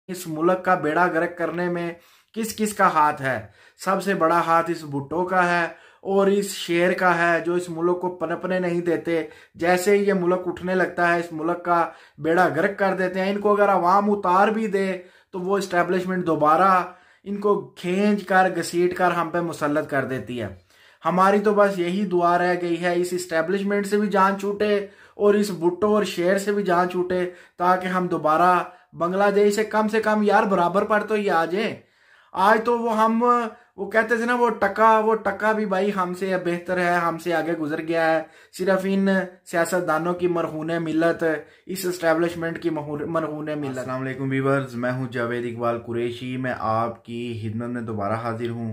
इस मुल्क का बेड़ा गर्क करने में किस किस का हाथ है। सबसे बड़ा हाथ इस भुट्टो का है और इस शेर का है जो इस मुल्क को पनपने नहीं देते। जैसे ही ये मुल्क उठने लगता है इस मुल्क का बेड़ा गर्क कर देते हैं। इनको अगर आवाम उतार भी दे तो वो इस्टेब्लिशमेंट दोबारा इनको खींच कर घसीट कर हम पे मुसल्लत कर देती है। हमारी तो बस यही दुआ रह गई है इस इस्टेब्लिशमेंट से भी जान छूटे और इस भुट्टो और शेर से भी जान छूटे, ताकि हम दोबारा बांग्लादेश से कम यार बराबर पर तो ये आ जाए। आज तो वो कहते थे ना वो टका भी भाई हमसे बेहतर है, हमसे आगे गुजर गया है। सिर्फ इन सियासतदानों की मरहूने मिलत, इस एस्टेब्लिशमेंट की मरहूने मिलत। अस्सलाम वालेकुम व्यूअर्स, मैं हूं जावेद इकबाल कुरैशी। मैं आपकी खिदमत में दोबारा हाजिर हूं।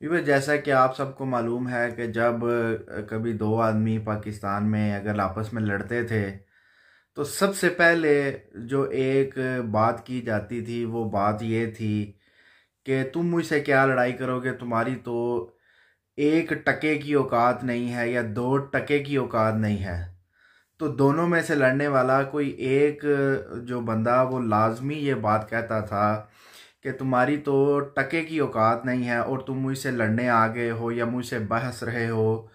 व्यूअर्स, जैसा कि आप सबको मालूम है कि जब कभी दो आदमी पाकिस्तान में अगर आपस में लड़ते थे तो सबसे पहले जो एक बात की जाती थी वो बात ये थी कि तुम मुझसे क्या लड़ाई करोगे, तुम्हारी तो एक टके की औकात नहीं है या दो टके की औकात नहीं है। तो दोनों में से लड़ने वाला कोई एक जो बंदा वो लाजमी ये बात कहता था कि तुम्हारी तो टके की औकात नहीं है और तुम मुझसे लड़ने आ गए हो या मुझसे बहस रहे हो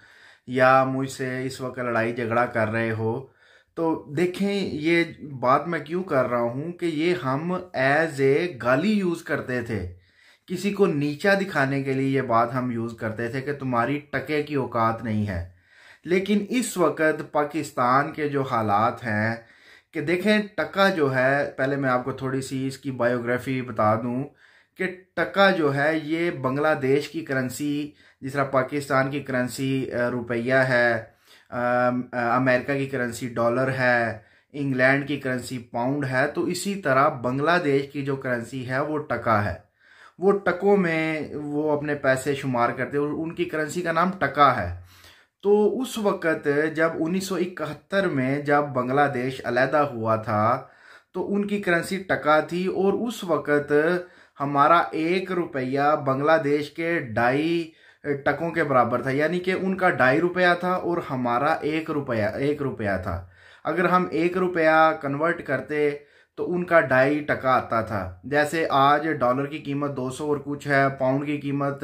या मुझसे इस वक्त लड़ाई झगड़ा कर रहे हो। तो देखें, ये बात मैं क्यों कर रहा हूँ कि ये हम एज ए गाली यूज़ करते थे, किसी को नीचा दिखाने के लिए ये बात हम यूज़ करते थे कि तुम्हारी टके की औकात नहीं है। लेकिन इस वक्त पाकिस्तान के जो हालात हैं कि देखें, टका जो है, पहले मैं आपको थोड़ी सी इसकी बायोग्राफी बता दूं कि टका जो है ये बांग्लादेश की करेंसी, जिस तरह पाकिस्तान की करेंसी रुपया है, अमेरिका की करेंसी डॉलर है, इंग्लैंड की करेंसी पाउंड है, तो इसी तरह बांग्लादेश की जो करेंसी है वो टका है। वो टकों में वो अपने पैसे शुमार करते हैं और उनकी करेंसी का नाम टका है। तो उस वक़्त जब 1971 में जब बांग्लादेश अलहदा हुआ था तो उनकी करेंसी टका थी और उस वक़्त हमारा 1 रुपया बांग्लादेश के 2.5 टकों के बराबर था। यानी कि उनका 2.5 रुपया था और हमारा 1 रुपया था। अगर हम 1 रुपया कन्वर्ट करते तो उनका 2.5 टका आता था। जैसे आज डॉलर की कीमत 200 और कुछ है, पाउंड की कीमत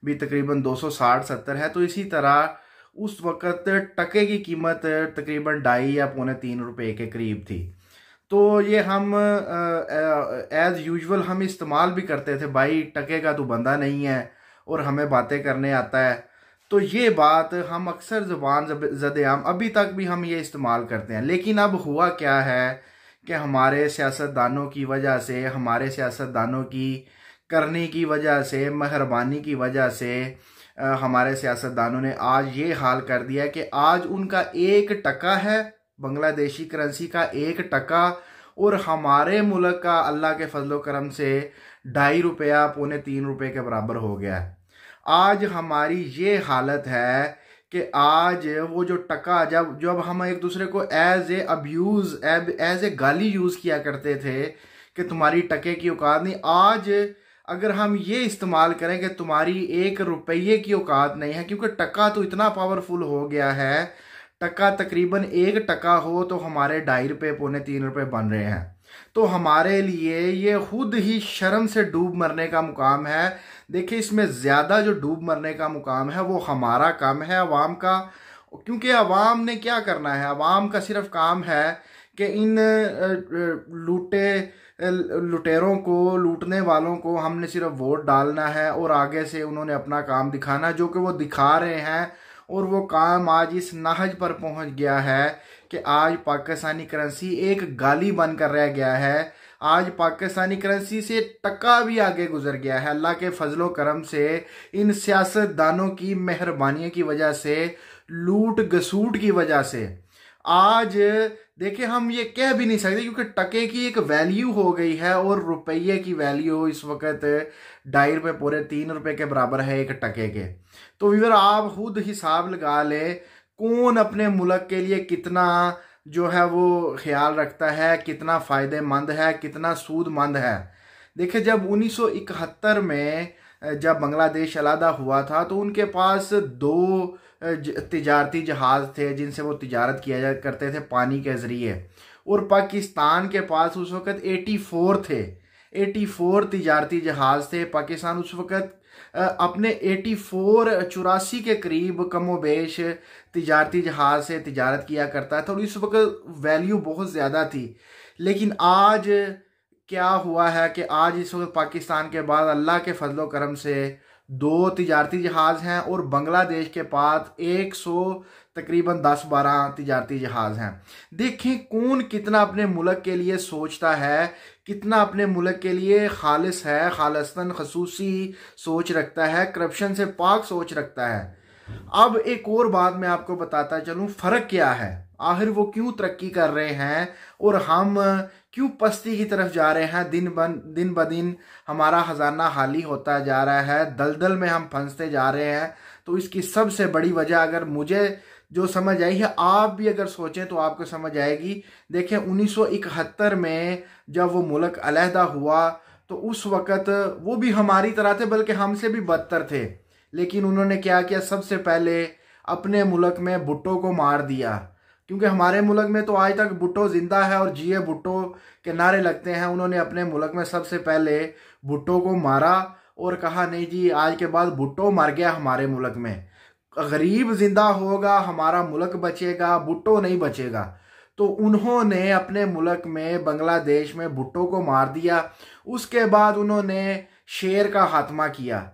भी तकरीबन 260-70 है। तो इसी तरह उस वक़्त टके की कीमत तकरीबन 2.5 या 2.25 रुपए के करीब थी। तो ये हम एज़ यूजुअल हम इस्तेमाल भी करते थे, भाई टके का तो बंदा नहीं है और हमें बातें करने आता है। तो ये बात हम अक्सर ज़ुबान ज़द-ए-आम अभी तक भी हम ये इस्तेमाल करते हैं। लेकिन अब हुआ क्या है कि हमारे सियासतदानों की वजह से, हमारे सियासतदानों की करने की वजह से, मेहरबानी की वजह से हमारे सियासतदानों ने आज ये हाल कर दिया कि आज उनका 1 टका है, बांग्लादेशी करेंसी का 1 टका, और हमारे मुल्क का अल्लाह के फजलो करम से 2.5 रुपया 2.25 रुपए के बराबर हो गया है। आज हमारी ये हालत है कि आज वो जो टका, जब जब हम एक दूसरे को as a abuse, as a गाली यूज़ किया करते थे कि तुम्हारी टके की औकात नहीं, आज अगर हम ये इस्तेमाल करें कि तुम्हारी 1 रुपये की औकात नहीं है, क्योंकि टका तो इतना पावरफुल हो गया है, टका तकरीबन 1 टका हो तो हमारे 2.5 रुपये 2.25 रुपए बन रहे हैं। तो हमारे लिए ये खुद ही शर्म से डूब मरने का मुकाम है। देखिए, इसमें ज़्यादा जो डूब मरने का मुकाम है वो हमारा काम है, अवाम का। क्योंकि अवाम ने क्या करना है, अवाम का सिर्फ काम है कि इन लुटेरों को, लूटने वालों को हमने सिर्फ वोट डालना है और आगे से उन्होंने अपना काम दिखाना, जो कि वो दिखा रहे हैं। और वो काम आज इस नहज पर पहुंच गया है कि आज पाकिस्तानी करेंसी एक गाली बनकर रह गया है। आज पाकिस्तानी करेंसी से टका भी आगे गुजर गया है। अल्लाह के फजलो करम से, इन सियासतदानों की मेहरबानी की वजह से, लूट गसूट की वजह से आज देखिए हम ये कह भी नहीं सकते, क्योंकि टके की एक वैल्यू हो गई है और रुपये की वैल्यू इस वक्त 2.5 रुपये 3 रुपए के बराबर है 1 टके के। तो व्यूअर, आप खुद हिसाब लगा ले कौन अपने मुल्क के लिए कितना जो है वो ख्याल रखता है, कितना फ़ायदेमंद है, कितना सूदमंद है। देखिए, जब 1971 में जब बांग्लादेश अलहदा हुआ था तो उनके पास 2 तिजारती जहाज़ थे जिनसे वो तिजारत किया करते थे पानी के ज़रिए। और पाकिस्तान के पास उस वक़्त 84 थे, 84 तिजारती जहाज़ थे। पाकिस्तान उस वक़्त अपने 84 के करीब कमोबेश तिजारती जहाज़ से तिजारत किया करता था और इस वक्त वैल्यू बहुत ज़्यादा थी। लेकिन आज क्या हुआ है कि आज इस वक्त पाकिस्तान के बाद अल्लाह के फजलो करम से 2 तिजारती जहाज़ हैं और बांग्लादेश के पास 100 तकरीबन 10-12 तिजारती जहाज़ हैं। देखें कौन कितना अपने मुल्क के लिए सोचता है, कितना अपने मुल्क के लिए खालिस है, खालिस्तन खसूसी सोच रखता है, करप्शन से पाक सोच रखता है। अब एक और बात मैं आपको बताता चलूँ, फ़र्क क्या है, आखिर वो क्यों तरक्की कर रहे हैं और हम क्यों पस्ती की तरफ जा रहे हैं। दिन ब दिन हमारा ख़जाना खाली होता जा रहा है, दलदल में हम फंसते जा रहे हैं। तो इसकी सबसे बड़ी वजह अगर मुझे जो समझ आई है, आप भी अगर सोचें तो आपको समझ आएगी। देखें 1971 में जब वो मुल्क अलहदा हुआ तो उस वक़्त वो भी हमारी तरह थे, बल्कि हमसे भी बदतर थे। लेकिन उन्होंने क्या किया, सबसे पहले अपने मुल्क में भुट्टो को मार दिया, क्योंकि हमारे मुल्क में तो आज तक भुट्टो जिंदा है और जिए भुट्टो के नारे लगते हैं। उन्होंने अपने मुल्क में सबसे पहले भुट्टो को मारा और कहा नहीं जी, आज के बाद भुट्टो मर गया, हमारे मुल्क में गरीब जिंदा होगा, हमारा मुल्क बचेगा, भुट्टो नहीं बचेगा। तो उन्होंने अपने मुल्क में बांग्लादेश में भुट्टो को मार दिया। उसके बाद उन्होंने शेर का खात्मा किया।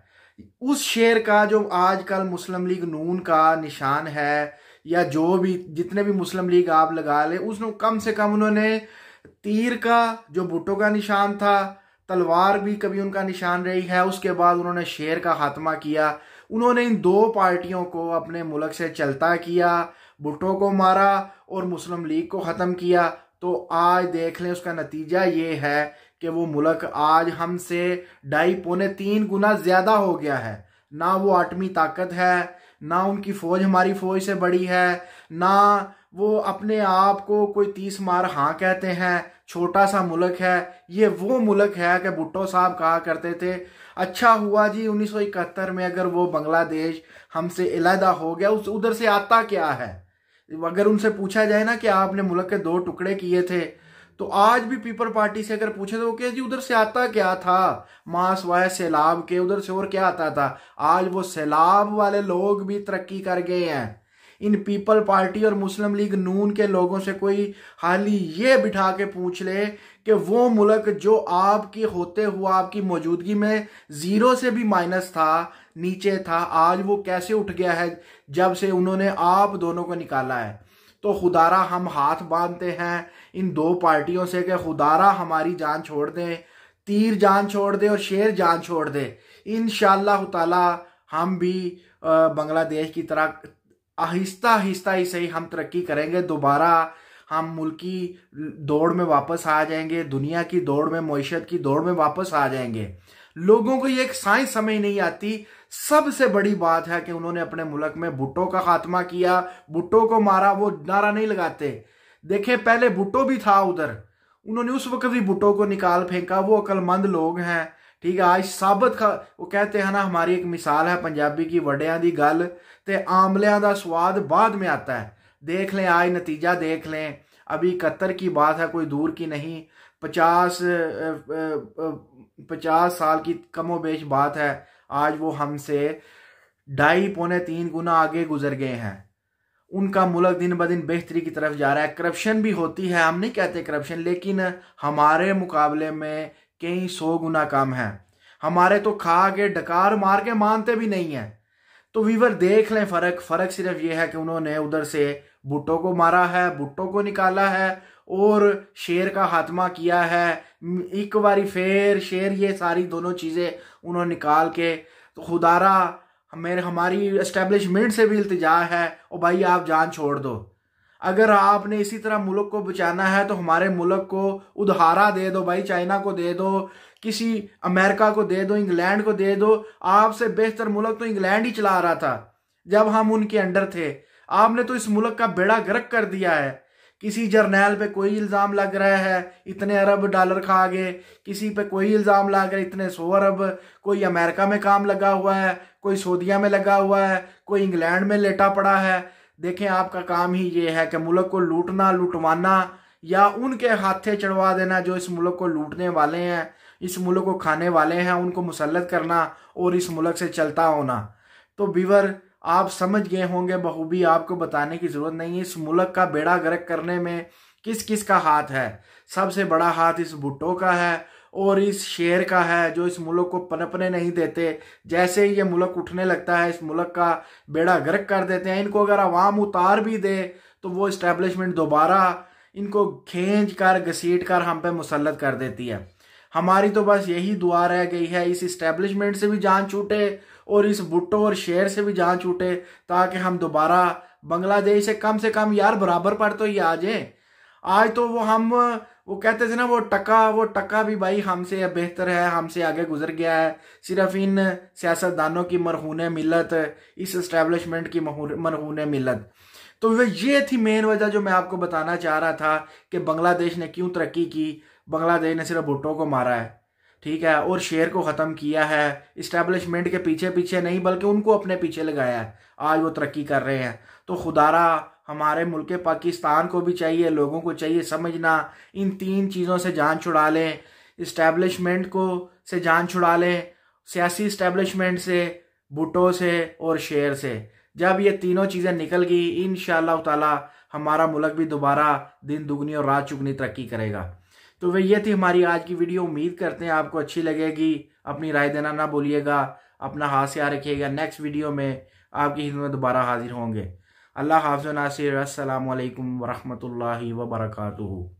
उस शेर का जो आजकल मुस्लिम लीग नून का निशान है या जो भी जितने भी मुस्लिम लीग आप लगा ले, उसने कम से कम उन्होंने तीर का जो भुट्टो का निशान था, तलवार भी कभी उनका निशान रही है, उसके बाद उन्होंने शेर का खात्मा किया। उन्होंने इन 2 पार्टियों को अपने मुल्क से चलता किया, भुट्टो को मारा और मुस्लिम लीग को ख़त्म किया। तो आज देख लें उसका नतीजा ये है कि वो मुल्क आज हमसे 2.5-3 गुना ज़्यादा हो गया है। ना वो आटमी ताकत है, ना उनकी फ़ौज हमारी फ़ौज से बड़ी है, ना वो अपने आप को कोई 30 मार हाँ कहते हैं, छोटा सा मुल्क है। ये वो मुल्क है कि भुट्टो साहब कहा करते थे, अच्छा हुआ जी 1971 में अगर वो बांग्लादेश हमसे अलहदा हो गया, उस उधर से आता क्या है। अगर उनसे पूछा जाए ना कि आपने मुल्क के 2 टुकड़े किए थे, तो आज भी पीपल पार्टी से अगर पूछे तो वो कहे जी उधर से आता क्या था, मास वाय सैलाब के, उधर से और क्या आता था। आज वो सैलाब वाले लोग भी तरक्की कर गए हैं। इन पीपल पार्टी और मुस्लिम लीग नून के लोगों से कोई हाली ये बिठा के पूछ ले कि वो मुल्क जो आपकी होते हुआ आपकी मौजूदगी में 0 से भी माइनस था, नीचे था, आज वो कैसे उठ गया है जब से उन्होंने आप दोनों को निकाला है। तो खुदारा हम हाथ बांधते हैं इन 2 पार्टियों से कि खुदारा हमारी जान छोड़ दें, तीर जान छोड़ दे और शेर जान छोड़ दे। इंशाअल्लाह ताला हम भी बांग्लादेश की तरह आहिस्ता आहिस्ता ही सही हम तरक्की करेंगे। दोबारा हम मुल्की दौड़ में वापस आ जाएंगे, दुनिया की दौड़ में, मईशत की दौड़ में वापस आ जाएंगे। लोगों को ये एक साइंस समझ नहीं आती। सबसे बड़ी बात है कि उन्होंने अपने मुल्क में भुट्टो का खात्मा किया, भुट्टो को मारा। वो नारा नहीं लगाते। देखें पहले भुट्टो भी था उधर, उन्होंने उस वक्त भी भुट्टो को निकाल फेंका। वो अक्लमंद लोग हैं, ठीक है। आज साबित का वो कहते हैं ना, हमारी एक मिसाल है पंजाबी की, वड्डियां दी गल ते आमलियां दा स्वाद बाद में आता है। देख लें आज नतीजा देख लें। अभी 71 की बात है, कोई दूर की नहीं, 50 साल की कमोबेश बात है। आज वो हमसे 2.5-3 गुना आगे गुजर गए हैं। उनका मुल्क दिन ब दिन बेहतरी की तरफ जा रहा है। करप्शन भी होती है, हम नहीं कहते करप्शन, लेकिन हमारे मुकाबले में कई 100 गुना कम है। हमारे तो खा के डकार मार के मानते भी नहीं है। तो वीवर देख लें फ़र्क सिर्फ ये है कि उन्होंने उधर से भुट्टो को मारा है, भुट्टो को निकाला है और शेर का खात्मा किया है। एक बारी फेर शेर, ये सारी दोनों चीज़ें उन्होंने निकाल के, तो खुदारा हमारी एस्टेब्लिशमेंट से भी इल्तिजा है, और भाई आप जान छोड़ दो। अगर आपने इसी तरह मुल्क को बचाना है तो हमारे मुल्क को उधारा दे दो भाई, चाइना को दे दो, किसी अमेरिका को दे दो, इंग्लैंड को दे दो। आपसे बेहतर मुल्क तो इंग्लैंड ही चला रहा था जब हम उनके अंडर थे। आपने तो इस मुल्क का बेड़ा गर्क कर दिया है। किसी जर्नैल पे कोई इल्ज़ाम लग रहा है इतने अरब डॉलर खा गए, किसी पे कोई इल्ज़ाम लग रहा है इतने 100 अरब, कोई अमेरिका में काम लगा हुआ है, कोई सऊदीया में लगा हुआ है, कोई इंग्लैंड में लेटा पड़ा है। देखें आपका काम ही ये है कि मुल्क को लूटना लुटवाना, या उनके हाथे चढ़वा देना जो इस मुल्क को लूटने वाले हैं, इस मुल्क को खाने वाले हैं, उनको मुसल्लत करना और इस मुल्क से चलता होना। तो बीवर आप समझ गए होंगे बखूबी, आपको बताने की ज़रूरत नहीं है इस मुल्क का बेड़ा गर्क करने में किस किस का हाथ है। सबसे बड़ा हाथ इस भुट्टो का है और इस शेर का है जो इस मुल्क को पनपने नहीं देते। जैसे ही ये मुल्क उठने लगता है इस मुल्क का बेड़ा गर्क कर देते हैं। इनको अगर आवाम उतार भी दे तो वो इस्टेब्लिशमेंट दोबारा इनको खींच कर घसीट कर हम पे मुसल्लत कर देती है। हमारी तो बस यही दुआ रह गई है इस इस्टेब्लिशमेंट से भी जान छूटे और इस भुट्टो और शेर से भी जान छूटे, ताकि हम दोबारा बांग्लादेश से कम यार बराबर पर तो ये आ जाए। आज तो वो कहते थे ना वो टका भी भाई हमसे बेहतर है, हमसे आगे गुजर गया है। सिर्फ इन सियासतदानों की मरहून मिलत, इस इस्टेब्लिशमेंट की मरहून मिलत। तो ये थी मेन वजह जो मैं आपको बताना चाह रहा था कि बांग्लादेश ने क्यों तरक्की की। बांग्लादेश ने सिर्फ भुट्टो को मारा है, ठीक है, और शेर को ख़त्म किया है। इस्टेब्लिशमेंट के पीछे पीछे नहीं बल्कि उनको अपने पीछे लगाया है। आज वो तरक्की कर रहे हैं। तो खुदारा हमारे मुल्क पाकिस्तान को भी चाहिए, लोगों को चाहिए समझना, इन 3 चीज़ों से जान छुड़ा लें। इस्टेब्लिशमेंट को से जान छुड़ा लें, सियासी इस्टेब्लिशमेंट से, भुट्टो से और शेर से। जब ये तीनों चीज़ें निकल गई इंशाअल्लाह ताला हमारा मुल्क भी दोबारा दिन दुगनी और रात चुगनी तरक्की करेगा। तो ये थी हमारी आज की वीडियो। उम्मीद करते हैं आपको अच्छी लगेगी। अपनी राय देना ना भूलिएगा, अपना हाथ याद रखिएगा। नेक्स्ट वीडियो में आपकी खिदमत में दोबारा हाजिर होंगे। अल्लाह हाफ़िज़ नासिर। अस्सलामु अलैकुम वरहमतुल्लाहि वबरकातुहू।